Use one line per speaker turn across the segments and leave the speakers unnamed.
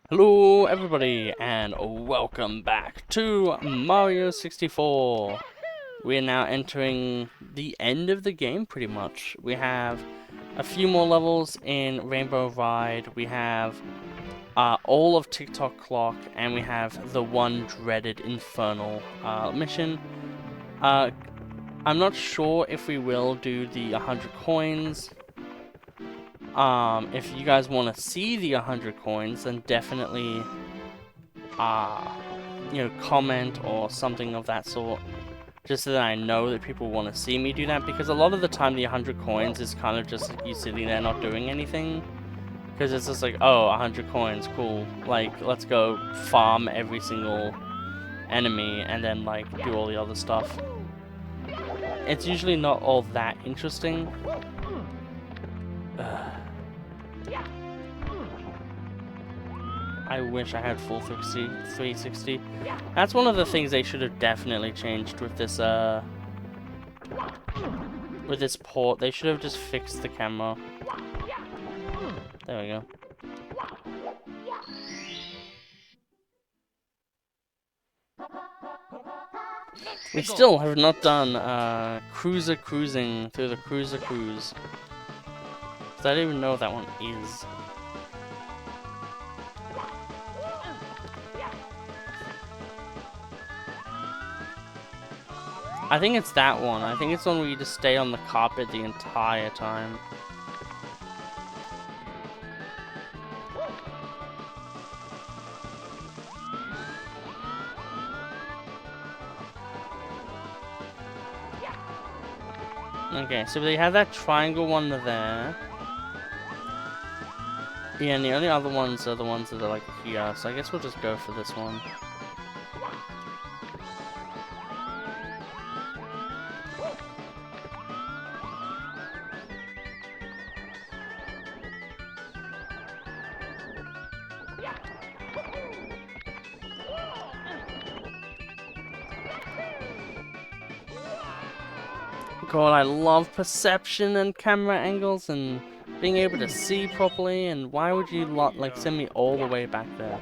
Hello everybody and welcome back to Mario 64. We are now entering the end of the game pretty much. We have a few more levels in Rainbow Ride, we have all of Tick-Tock Clock, and we have the one dreaded Infernal mission. I'm not sure if we will do the 100 coins. If you guys want to see the 100 coins, then definitely, comment or something of that sort, just so that I know that people want to see me do that, because a lot of the time the 100 coins is kind of just like you sitting there not doing anything, because it's just like, oh, 100 coins, cool, like, let's go farm every single enemy, and then, like, do all the other stuff. It's usually not all that interesting. I wish I had full 360. That's one of the things they should have definitely changed with this port. They should have just fixed the camera. There we go. We still have not done Cruiser Cruising through the Cruiser Cruise. I don't even know what that one is. I think it's that one. I think it's one where you just stay on the carpet the entire time. Okay, so they have that triangle one there. Yeah, and the only other ones are the ones that are like here, so I guess we'll just go for this one. God, I love perception and camera angles and being able to see properly, and why would you like send me all the way back there?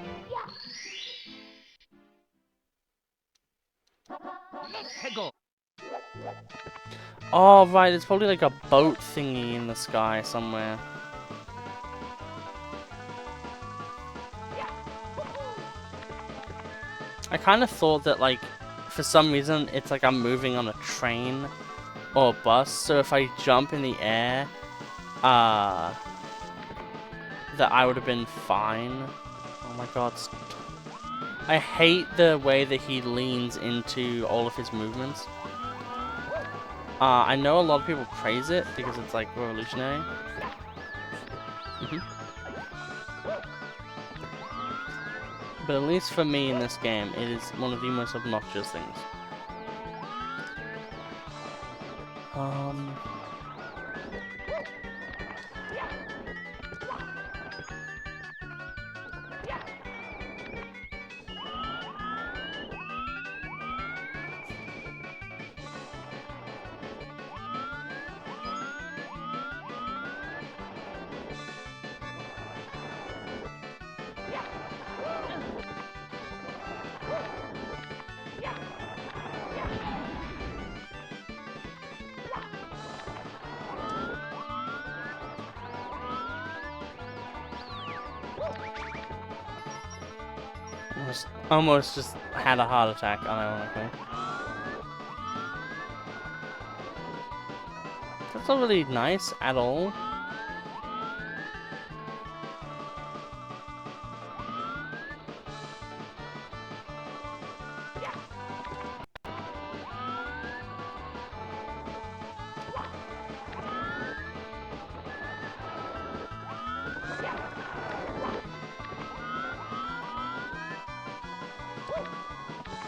Oh, right, it's probably like a boat thingy in the sky somewhere. I kind of thought that, like, for some reason, it's like I'm moving on a train or a bus, so if I jump in the air, that I would have been fine. Oh my god. I hate the way that he leans into all of his movements. I know a lot of people praise it because it's like revolutionary. But at least for me in this game, it is one of the most obnoxious things. Almost just had a heart attack, unironically. That's not really nice at all.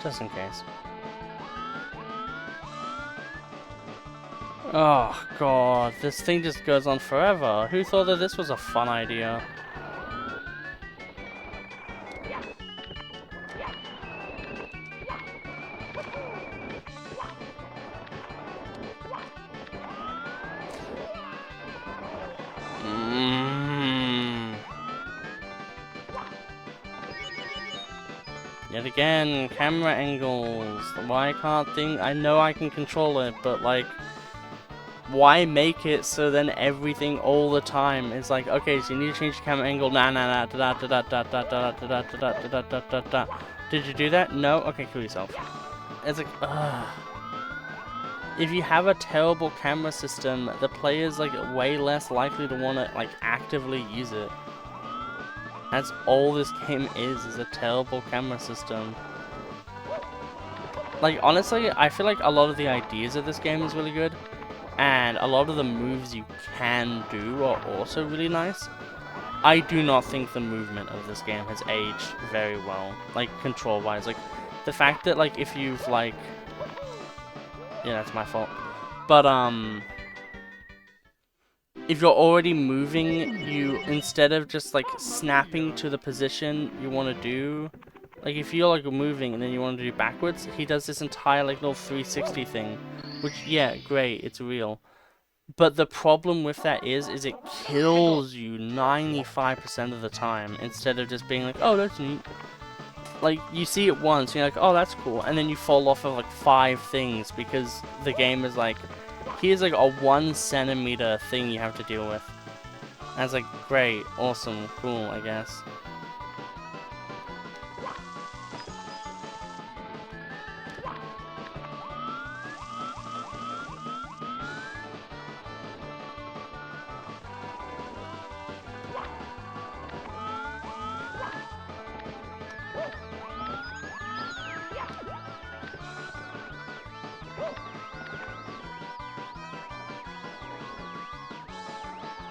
Just in case. Oh god, this thing just goes on forever. Who thought that this was a fun idea? Yet again, camera angles. Why can't thing? I know I can control it, but like, why make it so then everything all the time is like, okay, so you need to change the camera angle. Nah, nah, nah. Da da da da da da da da da da da da da da. Did you do that? No. Okay, kill yourself. It's like, ugh. If you have a terrible camera system, the player's like way less likely to want to like actively use it. That's all this game is a terrible camera system. Like, honestly, I feel like a lot of the ideas of this game is really good, and a lot of the moves you can do are also really nice. I do not think the movement of this game has aged very well, like, control-wise. Like, the fact that, like, if you've, like... Yeah, that's my fault. But, if you're already moving, you, instead of just, like, snapping to the position you want to do... Like, if you're, like, moving and then you want to do backwards, he does this entire, like, little 360 thing. Which, yeah, great, it's real. But the problem with that is it kills you 95% of the time, instead of just being like, oh, that's neat. Like, you see it once, and you're like, oh, that's cool, and then you fall off of, like, 5 things, because the game is like, here's, like, a 1 centimeter thing you have to deal with. And it's like, great, awesome, cool, I guess.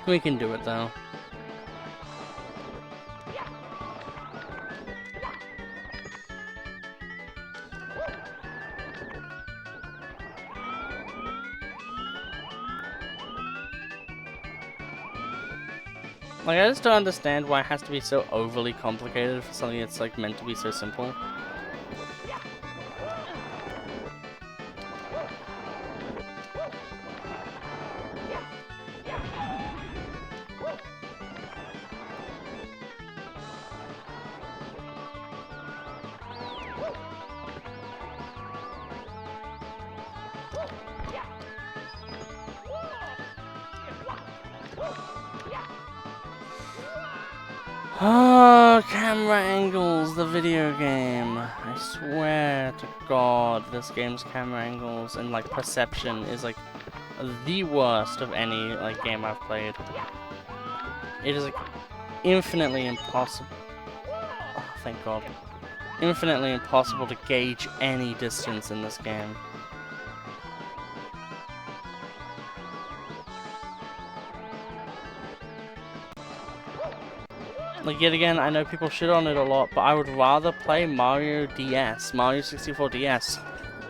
We can do it, though. Like, I just don't understand why it has to be so overly complicated for something that's, like, meant to be so simple. Oh, camera angles, the video game. I swear to God, this game's camera angles and like perception is like the worst of any like game I've played. It is like infinitely impossible. Oh, thank God. Infinitely impossible to gauge any distance in this game. Like, yet again, I know people shit on it a lot, but I would rather play Mario DS, Mario 64 DS,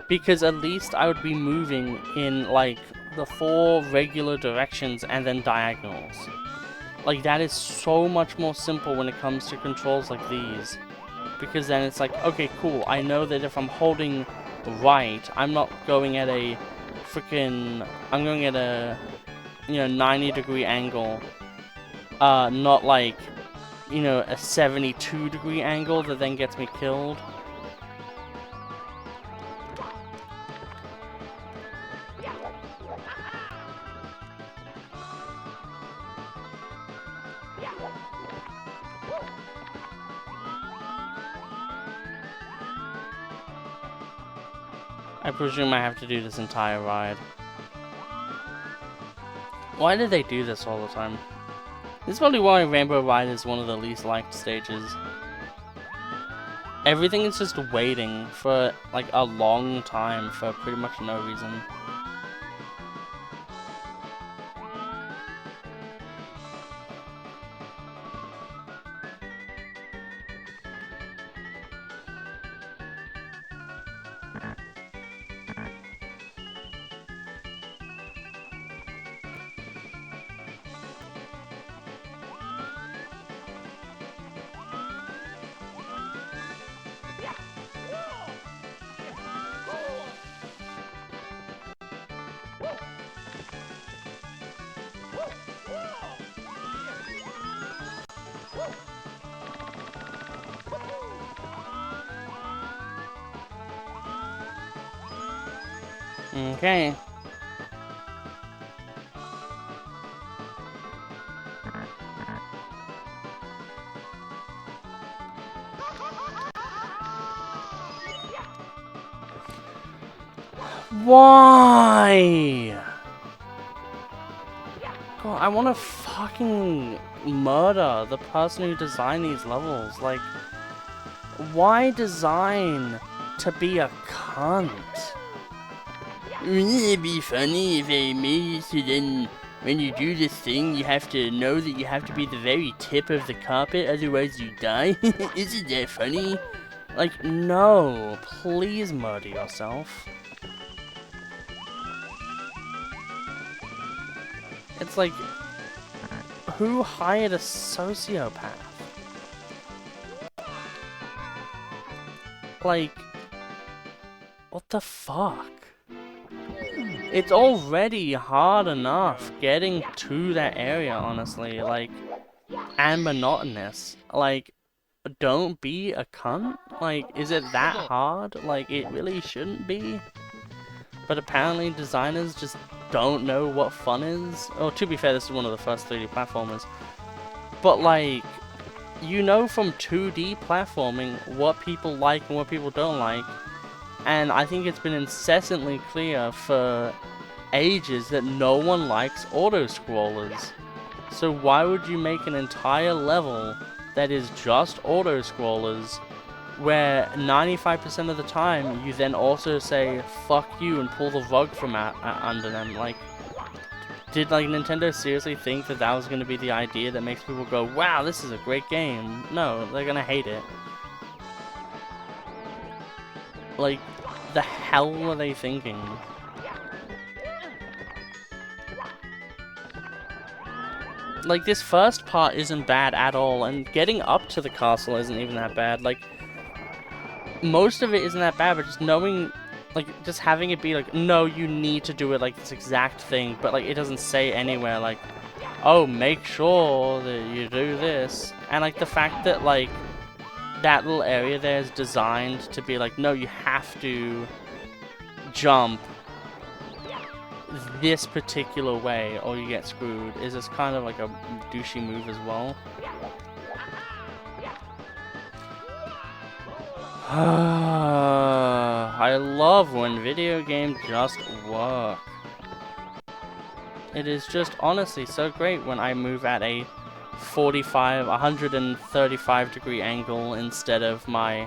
because at least I would be moving in, like, the 4 regular directions and then diagonals. Like, that is so much more simple when it comes to controls like these. Because then it's like, okay, cool, I know that if I'm holding right, I'm not going at a freaking... I'm going at a, you know, 90-degree angle. Not like... you know, a 72-degree angle that then gets me killed. I presume I have to do this entire ride. Why do they do this all the time? This is probably why Rainbow Ride is one of the least liked stages. Everything is just waiting for like a long time for pretty much no reason. Okay. Why? God, I want to fucking murder the person who designed these levels. Like, why design to be a cunt? Wouldn't it be funny if they made it so then when you do this thing you have to know that you have to be the very tip of the carpet, otherwise you die? Isn't that funny? Like, no. Please murder yourself. It's like, who hired a sociopath? Like, what the fuck? It's already hard enough getting to that area, honestly, like, and monotonous. Like, don't be a cunt? Like, is it that hard? Like, it really shouldn't be. But apparently designers just don't know what fun is. Oh, to be fair, this is one of the first 3D platformers. But, like, you know from 2D platforming what people like and what people don't like. And I think it's been incessantly clear for ages that no one likes auto-scrollers. So why would you make an entire level that is just auto-scrollers, where 95% of the time you then also say fuck you and pull the rug from under them? Like, did like Nintendo seriously think that that was going to be the idea that makes people go, wow, this is a great game? No, they're going to hate it. Like, the hell were they thinking? Like, this first part isn't bad at all, and getting up to the castle isn't even that bad. Like, most of it isn't that bad, but just knowing, like, just having it be like, no, you need to do it like this exact thing, but like, it doesn't say anywhere, like, oh, make sure that you do this. And like, the fact that, like, that little area there is designed to be like, no, you have to jump this particular way or you get screwed, is just kind of like a douchey move as well. I love when video games just work. It is just honestly so great when I move at a 135 degree angle instead of my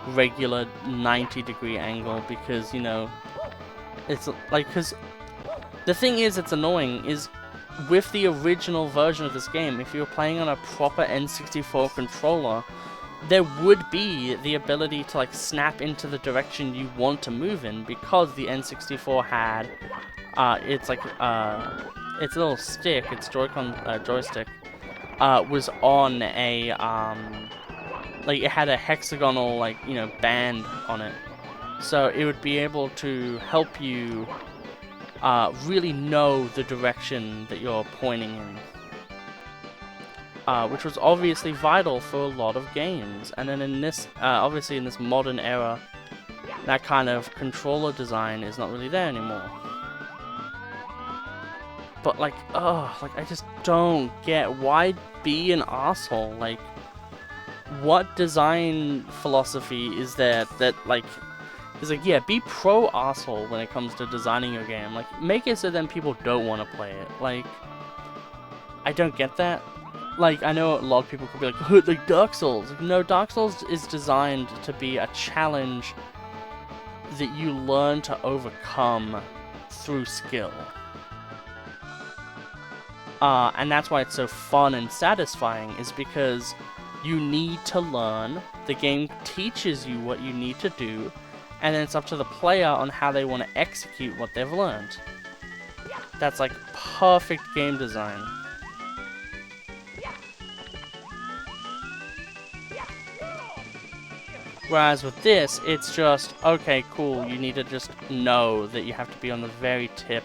regular 90-degree angle, because, you know, it's like, because the thing is, it's annoying, is with the original version of this game, if you were playing on a proper N64 controller, there would be the ability to like snap into the direction you want to move in, because the N64 had it's like its little stick, its Joy-Con joystick was on a like, it had a hexagonal, like, you know, band on it, so it would be able to help you really know the direction that you're pointing in. Which was obviously vital for a lot of games. And then in this, obviously in this modern era, that kind of controller design is not really there anymore. But like, like, I just don't get, why be an asshole? Like, what design philosophy is there that, like, is like, yeah, be pro-asshole when it comes to designing your game. Like, make it so then people don't want to play it. Like, I don't get that. Like, I know a lot of people could be like, oh, like Dark Souls. Like, no, Dark Souls is designed to be a challenge that you learn to overcome through skill. And that's why it's so fun and satisfying, is because you need to learn, the game teaches you what you need to do, and then it's up to the player on how they want to execute what they've learned. That's like perfect game design. Whereas with this, it's just, okay, cool, you need to just know that you have to be on the very tip.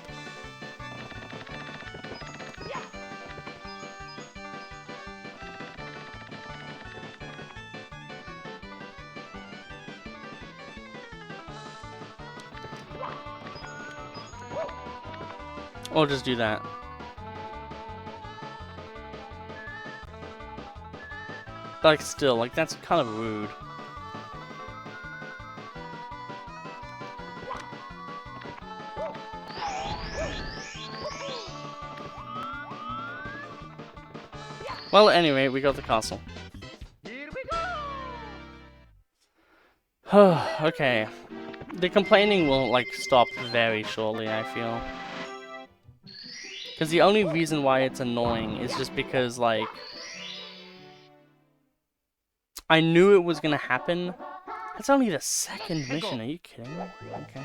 Or just do that. Like, still, like, that's kind of rude. Well, anyway, we got the castle. Okay. The complaining will, like, stop very shortly, I feel. Because the only reason why it's annoying is just because, like, I knew it was gonna happen. That's only the second mission, are you kidding me? Okay.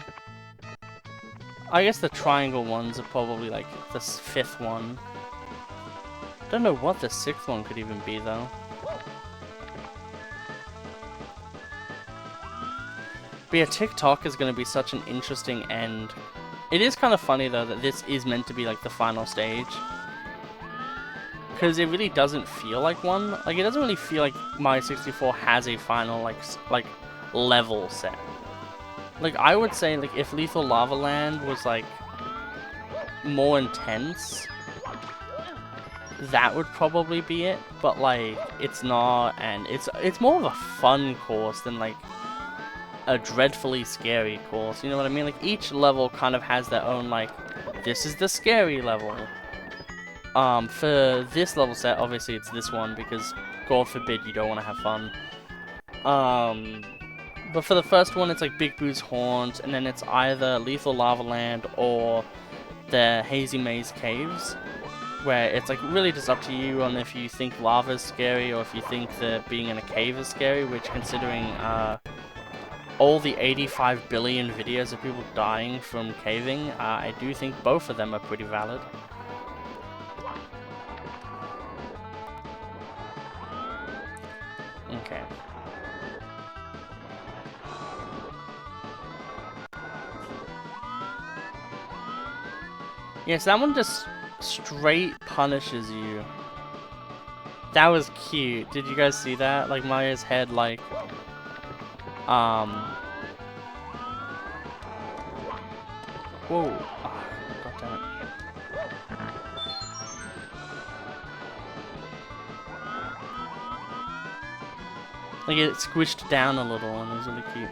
I guess the triangle ones are probably, like, the fifth one. Don't know what the sixth one could even be, though. But yeah, TikTok is going to be such an interesting end. It is kind of funny, though, that this is meant to be, like, the final stage. Because it really doesn't feel like one. Like, it doesn't really feel like Mario 64 has a final, like level set. Like, I would say, like, if Lethal Lava Land was, like, more intense, that would probably be it. But, like, it's not, and it's more of a fun course than, like, a dreadfully scary course, you know what I mean? Like, each level kind of has their own, like, this is the scary level. For this level set, obviously it's this one, because God forbid you don't want to have fun. But for the first one, it's like Big Boo's Haunt, and then it's either Lethal Lava Land or the Hazy Maze Caves, where it's like really just up to you on if you think lava is scary or if you think that being in a cave is scary, which, considering all the 85 billion videos of people dying from caving, I do think both of them are pretty valid. Okay. Yes, that one just straight punishes you. That was cute. Did you guys see that? Like, Mario's head, like, whoa. Oh, God damn it. Like, it squished down a little and it was really cute.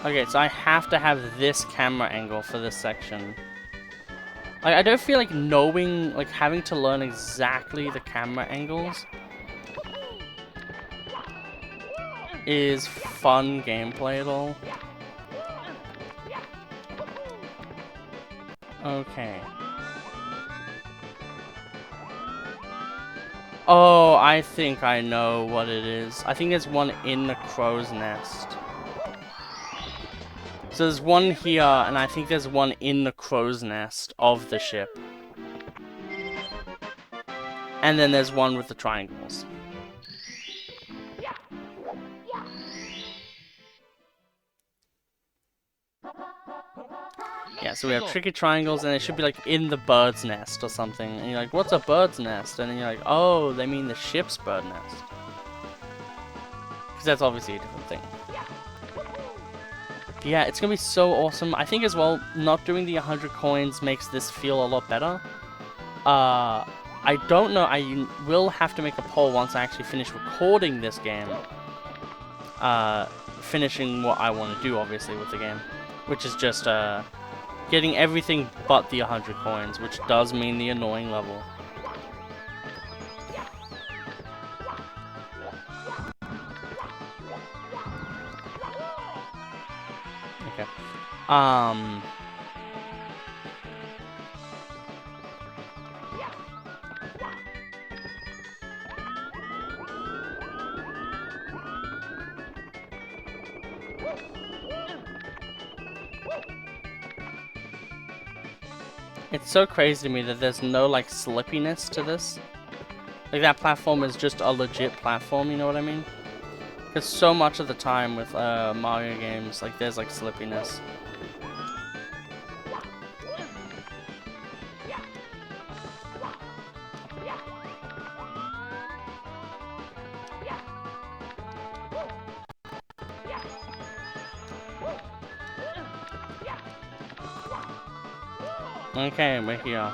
Okay, so I have to have this camera angle for this section. I don't feel like knowing, like, having to learn exactly the camera angles is fun gameplay at all. Okay. Oh, I think I know what it is. I think there's one in the crow's nest. So there's one here, and I think there's one in the crow's nest of the ship. And then there's one with the triangles. Yeah, so we have tricky triangles, and it should be like in the bird's nest or something. And you're like, what's a bird's nest? And then you're like, oh, they mean the ship's bird nest. Because that's obviously a different thing. Yeah, it's gonna be so awesome. I think as well, not doing the 100 coins makes this feel a lot better. I don't know, I will have to make a poll once I actually finish recording this game. Finishing what I want to do, obviously, with the game. Which is just, getting everything but the 100 coins, which does mean the annoying level. Okay. It's so crazy to me that there's no, like, slippiness to this. Like, that platform is just a legit platform, you know what I mean? Because so much of the time with Mario games, like, there's, like, slippiness. Okay, we're here.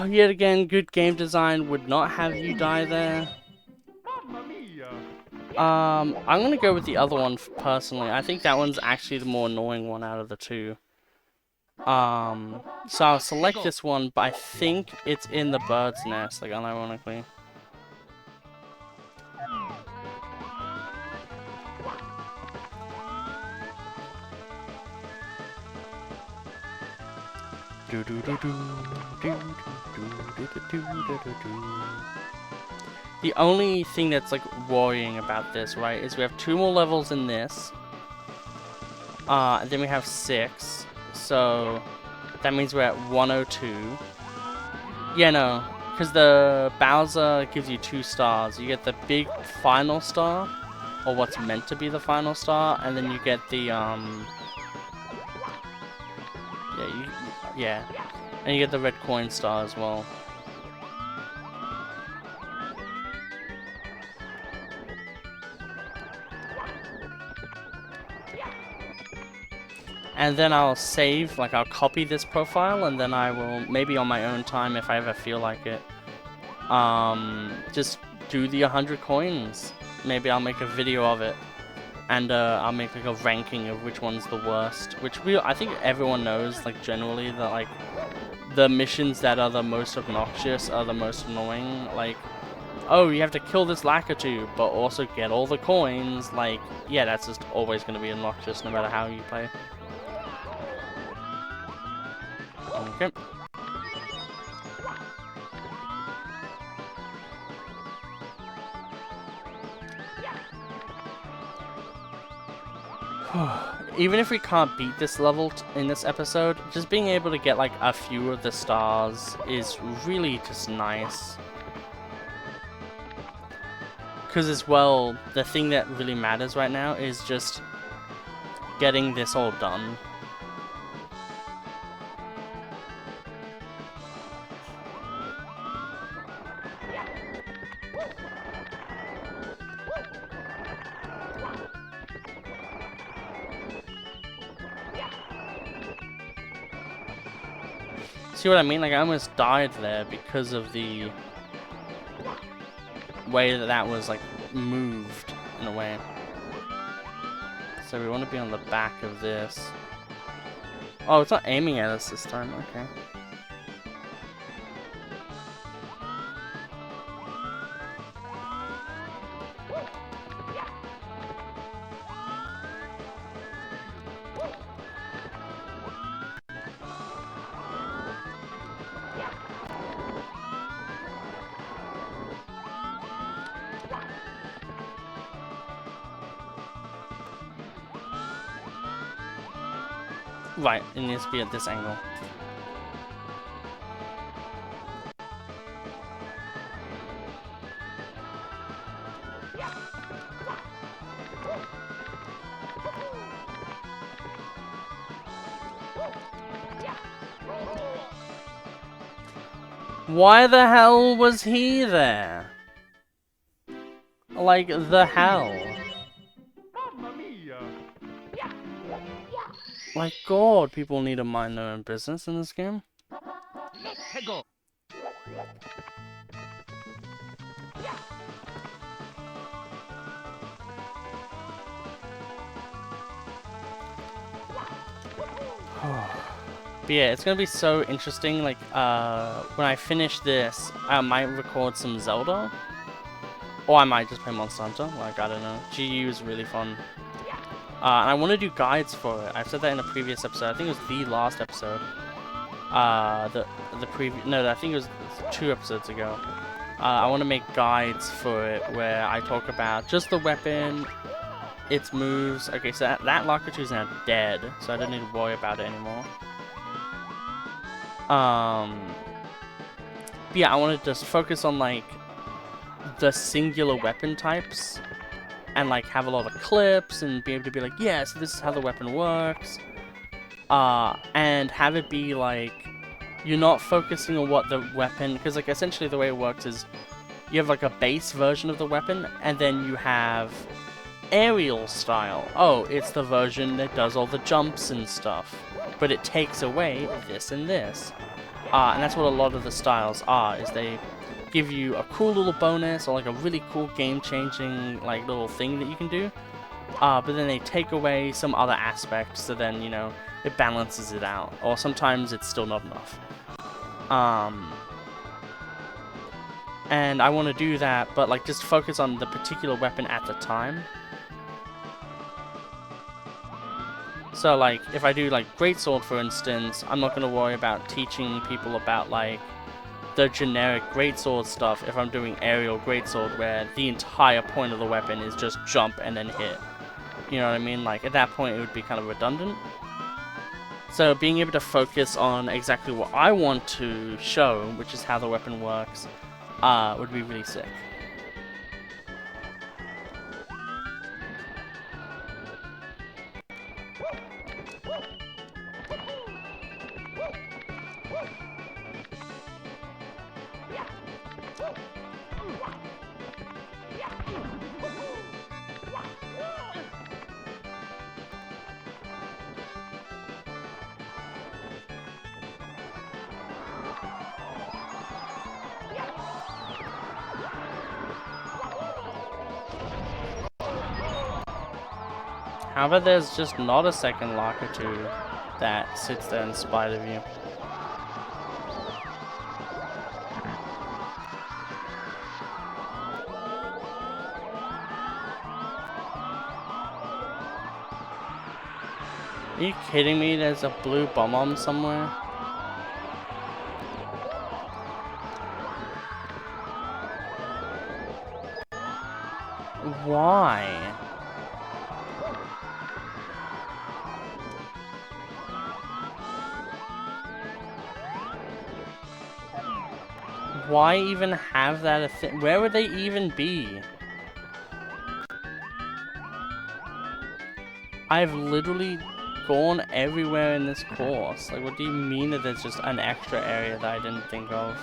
Yet again, good game design would not have you die there. I'm gonna go with the other one personally. I think that one's actually the more annoying one out of the two. So I'll select this one, but I think it's in the bird's nest, like unironically. The only thing that's like worrying about this, right, is we have 2 more levels in this. And then we have 6. So that means we're at 102. Yeah, no, because the Bowser gives you 2 stars. You get the big final star, or what's meant to be the final star, and then you get the yeah, and you get the red coin star as well. And then I'll save, like I'll copy this profile, and then I will, maybe on my own time if I ever feel like it, just do the 100 coins. Maybe I'll make a video of it, and I'll make like a ranking of which one's the worst. Which I think everyone knows, like generally, that like the missions that are the most obnoxious are the most annoying. Like, oh, you have to kill this Lakitu, but also get all the coins. Like, yeah, that's just always going to be obnoxious no matter how you play. Okay. Even if we can't beat this level in this episode, just being able to get like a few of the stars is really just nice. Because as well, the thing that really matters right now is just getting this all done. See what I mean? Like, I almost died there because of the way that that was, like, moved, in a way. So we want to be on the back of this. Oh, it's not aiming at us this time. Okay. Right, it needs to be at this angle. Why the hell was he there? Like, the hell? Like, God, people need to mind their own business in this game. But yeah, it's gonna be so interesting, like, when I finish this, I might record some Zelda. Or I might just play Monster Hunter, like, I don't know. GU is really fun. And I want to do guides for it. I've said that in a previous episode. I think it was the last episode. The previous, no, I think it was 2 episodes ago. I want to make guides for it where I talk about just the weapon, its moves. Okay, so that Lakitu is now dead, so I don't need to worry about it anymore. But yeah, I want to just focus on like the singular weapon types and like have a lot of clips and be able to be like, yeah, so this is how the weapon works. And have it be like you're not focusing on what the weapon, because like essentially the way it works is you have like a base version of the weapon and then you have aerial style. Oh, it's the version that does all the jumps and stuff, but it takes away this and this. And that's what a lot of the styles are, is they give you a cool little bonus or like a really cool game-changing like little thing that you can do, but then they take away some other aspects, so then, you know, it balances it out, or sometimes it's still not enough. And I want to do that, but like just focus on the particular weapon at the time. So like, if I do like Greatsword, for instance, I'm not going to worry about teaching people about like the generic Greatsword stuff if I'm doing aerial Greatsword, where the entire point of the weapon is just jump and then hit. You know what I mean? Like, at that point it would be kind of redundant. So being able to focus on exactly what I want to show, which is how the weapon works, would be really sick. How about there's just not a second Lakitu that sits there in spite of you? Are you kidding me? There's a blue bomb somewhere? Why? Why even have that a thing? Where would they even be? I've literally gone everywhere in this course. Like, what do you mean that there's just an extra area that I didn't think of?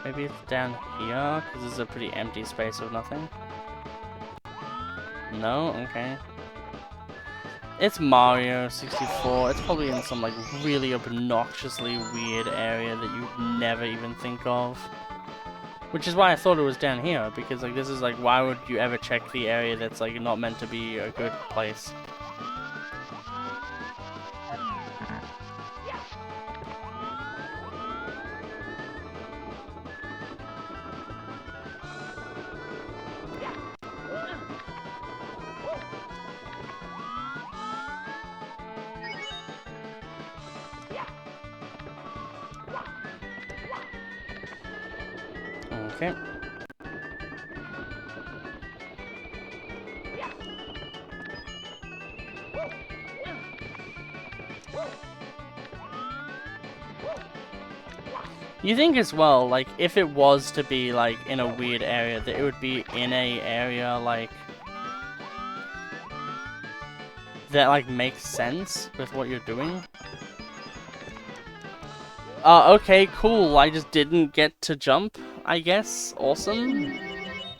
Maybe it's down here, because this is a pretty empty space of nothing. No? Okay. It's Mario 64. It's probably in some like really obnoxiously weird area that you'd never even think of. Which is why I thought it was down here, because like this is like, why would you ever check the area that's like not meant to be a good place? Okay. You think as well, like, if it was to be, like, in a weird area, that it would be in a area, like, that, like, makes sense with what you're doing? Okay, cool. I just didn't get to jump, I guess. Awesome.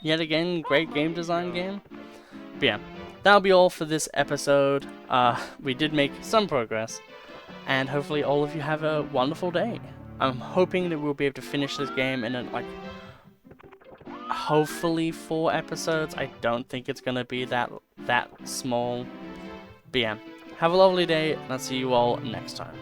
Yet again, great game design game. But yeah, that'll be all for this episode. We did make some progress, and hopefully all of you have a wonderful day. I'm hoping that we'll be able to finish this game in, like, hopefully 4 episodes. I don't think it's gonna be that small. But yeah, have a lovely day, and I'll see you all next time.